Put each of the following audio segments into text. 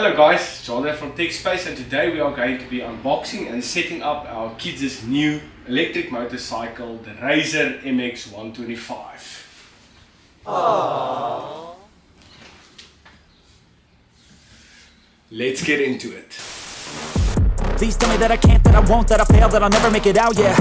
Hello guys, John from TechSpace, and today we are going to be unboxing and setting up our kids' new electric motorcycle, the Razor MX125. Aww. Let's get into it. Please tell me that I can't, that I won't, that I fail, that I'll never make it out, yeah.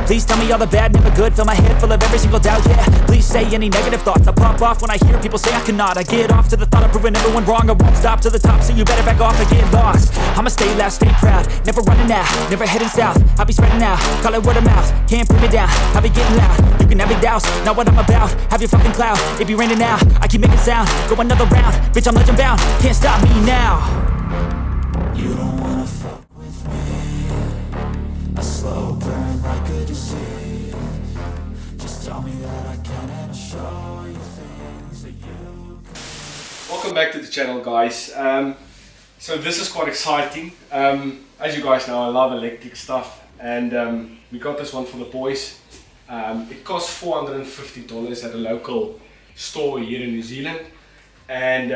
Please tell me all the bad, never good, fill my head full of every single doubt, yeah. Please say any negative thoughts, I pop off when I hear people say I cannot. I get off to the thought of proving everyone wrong, I won't stop to the top, so you better back off and get lost. I'ma stay loud, stay proud, never running out, never heading south. I'll be spreading out, call it word of mouth, can't put me down, I'll be getting loud. You can have your doubts, not what I'm about, have your fucking clout. It be raining now, I keep making sound, go another round, bitch I'm legend bound, can't stop me now. You don't wanna fuck with me, a slow burn like a disease. Just tell me that I can and I'll show you things that you can. Welcome back to the channel, guys. So this is quite exciting. As you guys know, I love electric stuff, and we got this one for the boys. It cost $450 at a local store here in New Zealand, and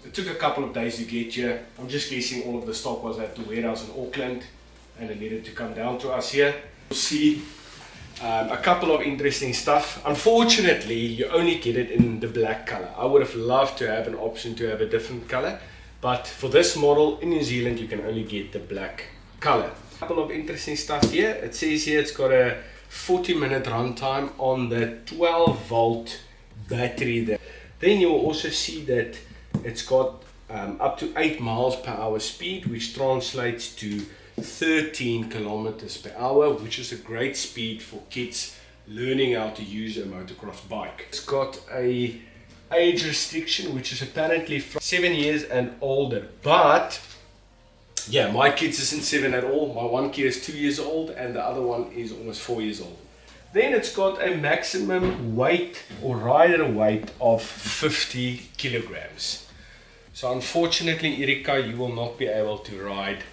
it took a couple of days to get here. I'm just guessing all of the stock was at the warehouse in Auckland, and it needed to come down to us here. You'll see a couple of interesting stuff. Unfortunately, you only get it in the black color. I would have loved to have an option to have a different color, but for this model in New Zealand you can only get the black color. A couple of interesting stuff here. It says here it's got a 40-minute runtime on the 12-volt battery there. Then you will also see that it's got up to 8 miles per hour speed, which translates to 13 kilometers per hour, which is a great speed for kids learning how to use a motocross bike. It's got a age restriction, which is apparently from 7 years and older, but yeah, my kids isn't 7 at all. My one kid is 2 years old and the other one is almost 4 years old. Then it's got a maximum weight or rider weight of 50 kilograms. So unfortunately, Erika, you will not be able to ride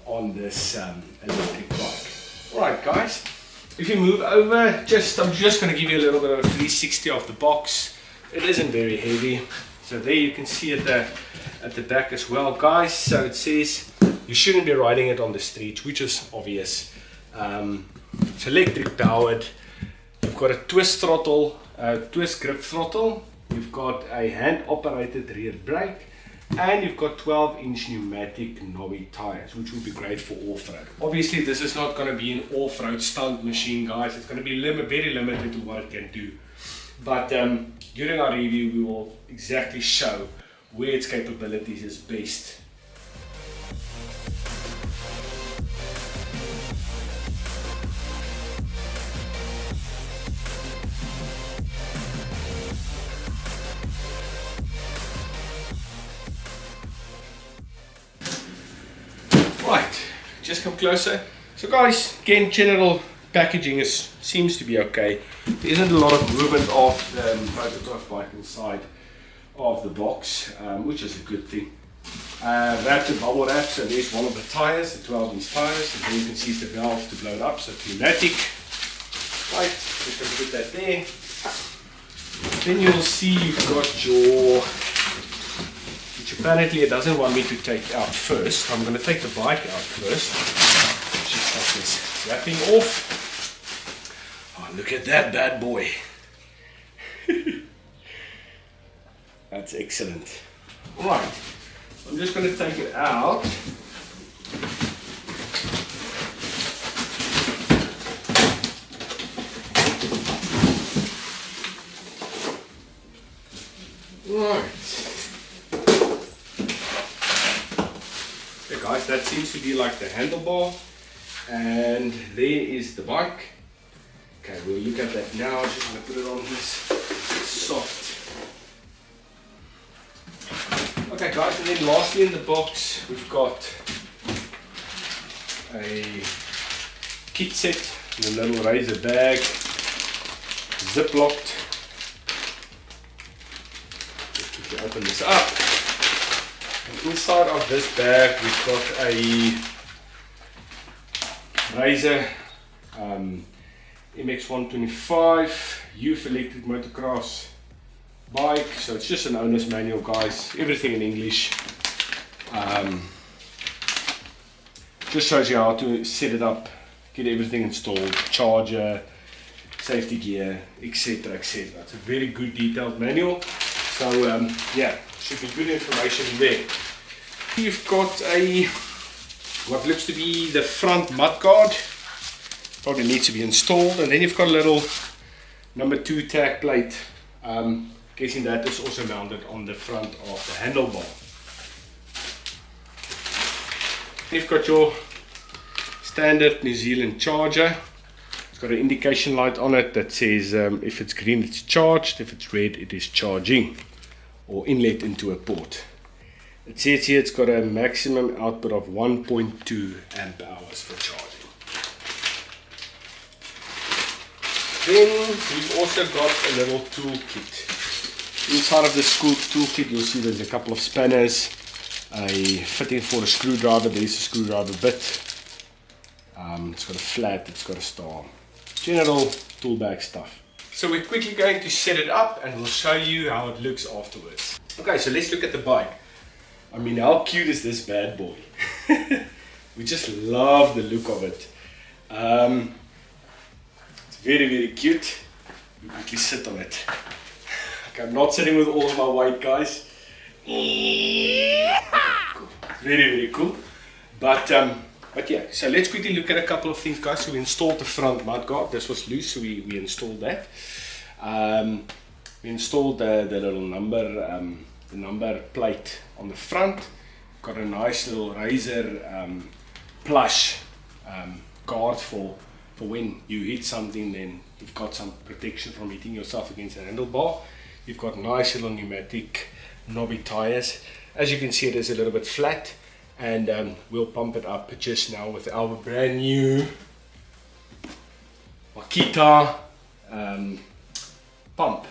on this electric bike. Alright guys, if you move over, I'm just going to give you a little bit of a 360 of the box. It isn't very heavy. So there you can see at the back as well, guys. So it says you shouldn't be riding it on the streets, which is obvious. It's electric powered. You've got a twist throttle, twist grip throttle. You've got a hand operated rear brake. And you've got 12-inch pneumatic knobby tires, which will be great for off-road. Obviously, this is not going to be an off-road stunt machine, guys. It's going to be very limited to what it can do. But during our review, we will exactly show where its capabilities is best. Right, just come closer. So guys, again, general packaging seems to be okay. There isn't a lot of movement of the motocross bike inside of the box, which is a good thing. Wrapped in bubble wrap, so there's one of the tires, the 12-inch tires, and then you can see the valve to blow it up, so pneumatic. Right, just going to put that there. Then you'll see you've got your, which apparently it doesn't want me to take out first. I'm going to take the bike out first. Just like this, wrapping off. Oh, look at that bad boy. That's excellent. Right, I'm just going to take it out. Right. Okay guys, that seems to be like the handlebar, and there is the bike. Okay, we'll look at that now. Just going to put it on this soft. Okay guys, and then lastly in the box we've got a kit set in a little Razor bag, zip-locked. Just quickly open this up. And inside of this bag we've got a Razor MX125 youth electric motocross bike. So it's just an owner's manual, guys, everything in English. Just shows you how to set it up, get everything installed, charger, safety gear, etc, etc. It's a very good detailed manual, so yeah, should be good information there. You've got a what looks to be the front mudguard, probably needs to be installed, and then you've got a little number 2 tag plate. Guessing that is also mounted on the front of the handlebar. You've got your standard New Zealand charger. It's got an indication light on it that says if it's green it's charged, if it's red it is charging, or inlet into a port. It says here it's got a maximum output of 1.2 amp hours for charging. Then we've also got a little toolkit. Inside of this toolkit you'll see there's a couple of spanners, a fitting for a screwdriver, there's a screwdriver bit, it's got a flat, it's got a star, general tool bag stuff. So we're quickly going to set it up and we'll show you how it looks afterwards. Okay, so let's look at the bike. I mean, how cute is this bad boy? We just love the look of it. It's very, very cute. We quickly sit on it. Okay, I'm not sitting with all of my weight, guys. Cool. Very, very cool. But yeah, so let's quickly look at a couple of things, guys. So we installed the front mudguard. This was loose, so we installed that. We installed the little number plate on the front. Got a nice little Razor plush guard for when you hit something, then you've got some protection from hitting yourself against the handlebar. You've got nice little pneumatic knobby tires. As you can see, it is a little bit flat, and we'll pump it up just now with our brand new Makita pump.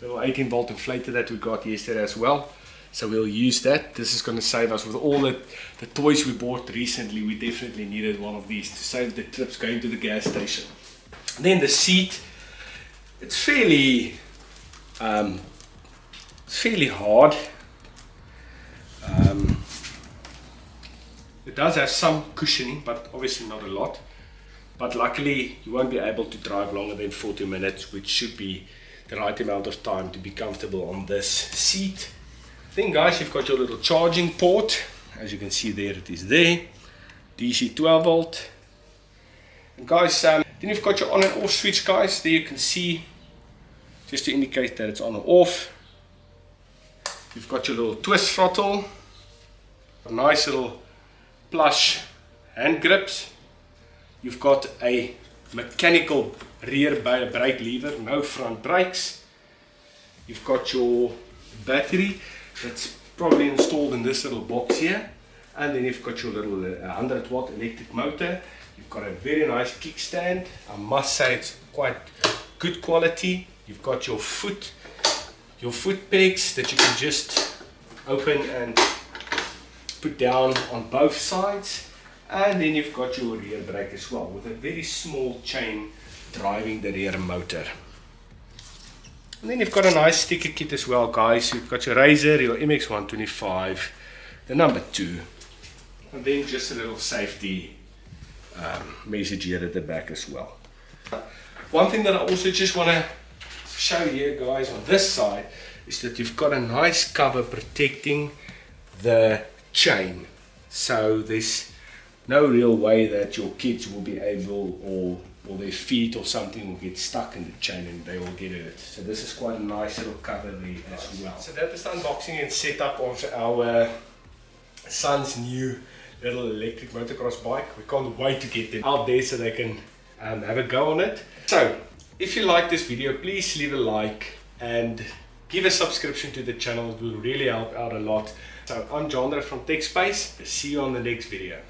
Little 18 volt inflator that we got yesterday as well. So we'll use that. This is going to save us with all the toys we bought recently. We definitely needed one of these to save the trips going to the gas station. Then the seat, it's fairly hard. It does have some cushioning, but obviously not a lot. But luckily you won't be able to drive longer than 40 minutes, which should be the right amount of time to be comfortable on this seat. Then guys, you've got your little charging port. As you can see there, it is there. DC 12 volt. And guys, then you've got your on and off switch, guys. There you can see, just to indicate that it's on or off. You've got your little twist throttle. A nice little plush hand grips. You've got a mechanical rear brake lever, no front brakes. You've got your battery that's probably installed in this little box here, and then you've got your little 100 watt electric motor. You've got a very nice kickstand. I must say it's quite good quality. You've got your foot pegs that you can just open and put down on both sides, and then you've got your rear brake as well, with a very small chain driving the rear motor. And then you've got a nice sticker kit as well, guys. You've got your Razor, your MX125, the number 2, and then just a little safety message here at the back as well. One thing that I also just want to show you guys on this side is that you've got a nice cover protecting the chain, so there's no real way that your kids will be able, or their feet or something will get stuck in the chain and they will get hurt. So this is quite a nice little cover there as well. So that is the unboxing and setup of our son's new little electric motocross bike. We can't wait to get them out there so they can have a go on it. So if you like this video, please leave a like and give a subscription to the channel. It will really help out a lot. So I'm John from TechSpace. See you on the next video.